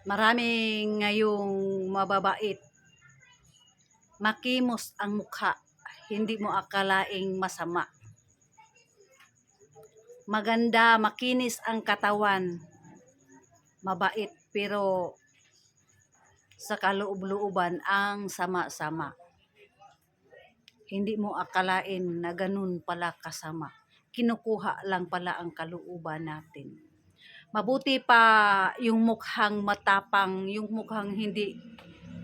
Maraming ngayong mababait, makimos ang mukha, hindi mo akalaing masama. Maganda, makinis ang katawan, mabait, pero sa kaloob-looban ang sama-sama. Hindi mo akalain na ganun pala kasama. Kinukuha lang pala ang kalooban natin. Mabuti pa yung mukhang matapang, yung mukhang hindi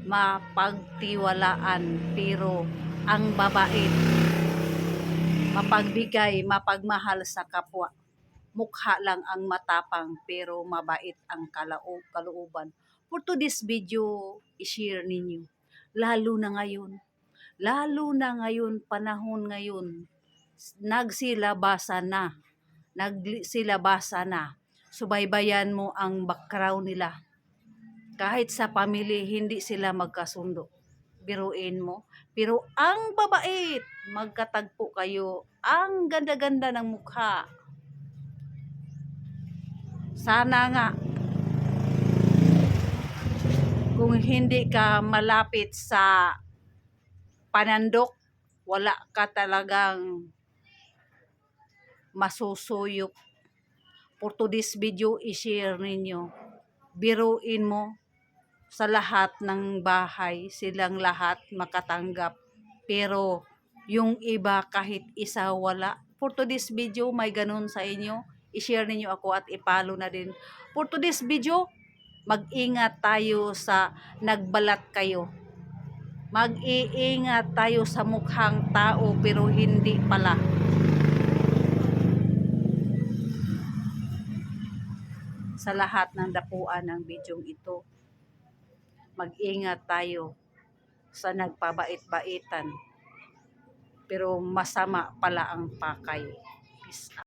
mapagtiwalaan, pero ang babait, mapagbigay, mapagmahal sa kapwa. Mukha lang ang matapang, pero mabait ang kalooban. For today's video, i-share ninyo. Lalo na ngayon, panahon ngayon, nagsilabasa na. Subaybayan mo ang background nila. Kahit sa family, hindi sila magkasundo. Biruin mo. Pero ang babait, magkatagpo kayo. Ang ganda-ganda ng mukha. Sana nga, kung hindi ka malapit sa panandok, wala ka talagang masusuyok. For today's video, i-share ninyo. Biruin mo sa lahat ng bahay, silang lahat makatanggap. Pero yung iba kahit isa wala. For today's video, may ganun sa inyo. I-share ninyo ako at i-follow na din. For today's video, mag-ingat tayo sa nagbalat kayo. Mag-iingat tayo sa mukhang tao pero hindi pala. Sa lahat ng dapuan ng bidyong ito, mag-ingat tayo sa nagpabait-baitan pero masama pala ang pakay. Peace out.